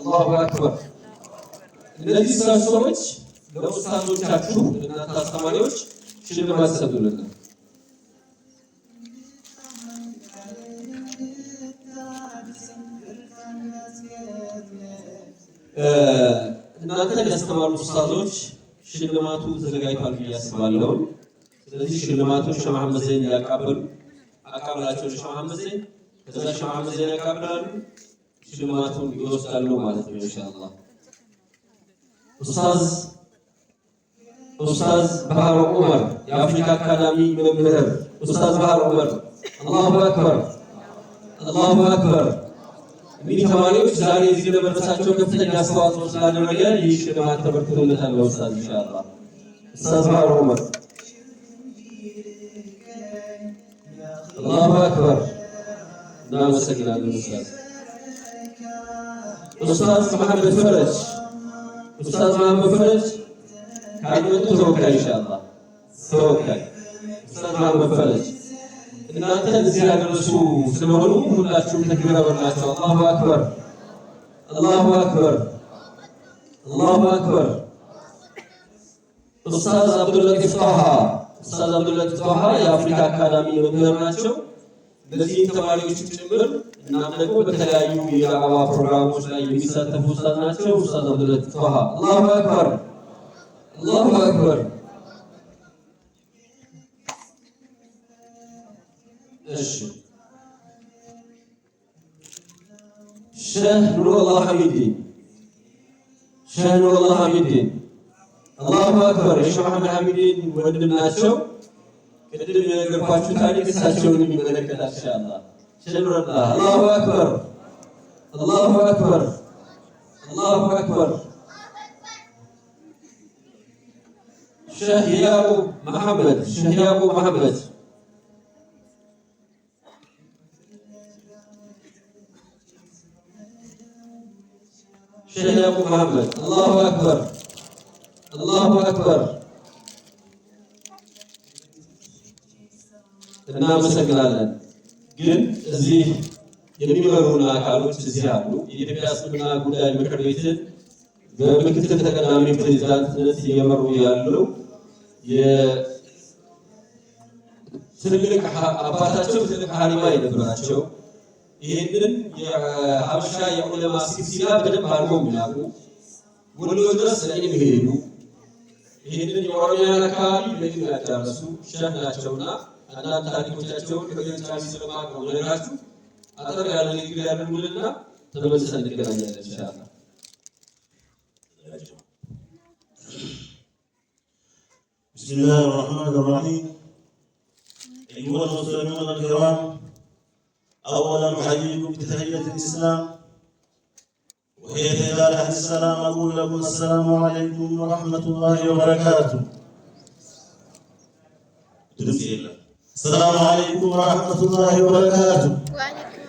አላሁ አክበር። እነዚህ ሰዎች ለኡስታዞቻችሁ ለእናንተ አስተማሪዎች ሽልማት ይሰጡልናል። እናንተን ያስተማሩ ኡስታዞች ሽልማቱ ተዘጋጅቷል ብዬ አስባለሁ። ስለዚህ ሽልማቱን ሼህ መሐመድ ዘይን ያቀበሉ አቀበላቸው ሼህ መሐመድ ዘይን ከዛ ሼህ መሐመድ ዘይን ያቀበላሉ ሽልማቱን ይወስዳሉ ማለት ነው ኢንሻአላህ። ኡስታዝ ባህሩ ዑመር የአፍሪካ አካዳሚ መምህር ኡስታዝ ባህሩ ዑመር አላሁ አክበር አላሁ አክበር። እንግዲህ ተማሪዎች ዛሬ እዚህ ለመድረሳቸው ከፍተኛ አስተዋጽኦ ስላደረገ ይህ ሽልማት ተበርክቶለታል ለኡስታዝ ኢንሻአላህ። ኡስታዝ ባህሩ ዑመር አላሁ አክበር። እናመሰግናለን ኡስታዝ መሐመድ ፈረጅ ኡስታዝ መሐመድ ፈረጅ ካሉት ተወካይ ኢንሻአላህ ተወካይ ኡስታዝ መሐመድ ፈረጅ እናንተ እዚህ ያደረሱ ስለሆኑ ሁላችሁም ተክቢራ በላችሁ። አላሁ አክበር አላሁ አክበር አላሁ አክበር። ኡስታዝ አብዱልለጢፍ ጣሃ የአፍሪካ አካዳሚ መምህር ናቸው። ለዚህ ተማሪዎችም ጭምር እናም ደግሞ በተለያዩ የዳዕዋ ፕሮግራሞች ላይ የሚሳተፉ ኡስታዝ ናቸው። ኡስታዝ አብዱልለጢፍ ጣሃ አላሁ አክበር አላሁ አክበር። እሺ ሼህ ኑሩላህ ሐሚዲን አላሁ አክበር። የሼህ መሐመድ ሐሚዲን ወንድም ናቸው። ቅድም የነገርኳችሁ ታሪክ እሳቸውን የሚመለከታል ኢንሻአላህ። ሼህ ኑሩላህ አላሁ አክበር አላሁ አክበር አላሁ አክበር። ሼህ ያዕቁብ መሐመድ ሼህ ያዕቁብ መሐመድ አላሁ አክበር አላሁ አክበር። እናመሰግናለን። ግን እዚህ የሚመሩና አካሎች እዚህ አሉ። የኢትዮጵያ እስልምና ጉዳይ ምክር ቤትን በምክትል ተቀዳሚ ፕሬዝዳንትነት እየመሩ ያሉ የትልቅ አባታቸው ትልቅ ሀሪማ የነበራቸው ይህንን የሀበሻ የዑለማ ሲልሲላ በደንብ አድርገው የሚያውቁ ወሎ ድረስ ለዕልም ሄዱ። ይህንን የኦሮሚያን አካባቢ ለዕልም ያዳረሱ ሼህ ናቸውና አንዳንድ ታሪኮቻቸውን ከገንጫሚ ስለማቀው ነገራችሁ አጠር ያለ ንግግር ያደርጉልና ተመልሰን እንገናኛለን ኢንሻአላህ። بسم الله الرحمن الرحيم. أيها المسلمون الكرام، أولا أحييكم بتحية الإسلام وهي تحية السلام. أقول لكم السلام عليكم ورحمة الله وبركاته. السلام عليكم ورحمة الله وبركاته. وعليكم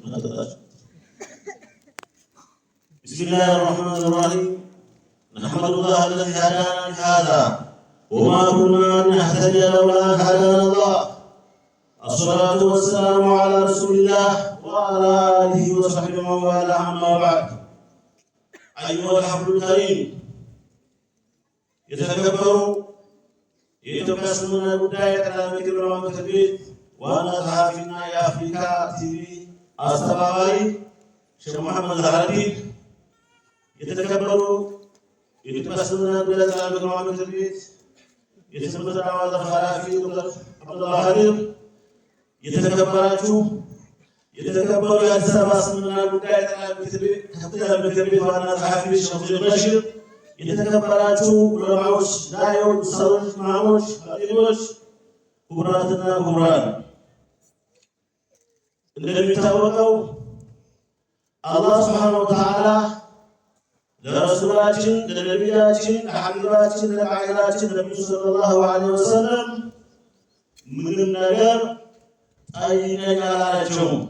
السلام. بسم الله الرحمن الرحيم. نحمد الله الذي هدانا لهذا وما كنا لنهتدي لولا أن هدانا الله. الصلاة والسلام على رسول الله وعلى آله وصحبه ومن والاه. أما بعد، أيها الحفل الكريم، يتكبروا የኢትዮጵያ እስልምና ጉዳይ ጠቅላይ ምክር ቤት ዋና ጸሐፊና የአፍሪካ ቲቪ አስተባባሪ ሼህ መሐመድ ዛህረዲን፣ የተከበሩ የኢትዮጵያ እስልምና ጉዳይ ጠቅላይ ምክር ቤት የትምህርት ዳዕዋ ዘርፍ ኃላፊ ዶክተር አብዱላህ ሀዲር፣ የተከበሩ የአዲስ አበባ እስልምና ጉዳይ ጠቅላይ ምክር ቤት ዋና ጸሐፊ ሼህ ሙስሊም በሽር፣ የተከበራችሁ ዑለማዎች፣ ዳዒዎች፣ ኡስታዞች፣ ኢማሞች፣ ኻጢቦች፣ ክቡራትና ክቡራን፣ እንደሚታወቀው አላህ ሱብሓነሁ ወተዓላ ለረሱላችን ለነቢያችን ለሐቢባችን ለቃኢዳችን ነቢዩ ሰለላሁ ዐለይሂ ወሰለም ምንም ነገር ጠይቀኝ አላላቸውም።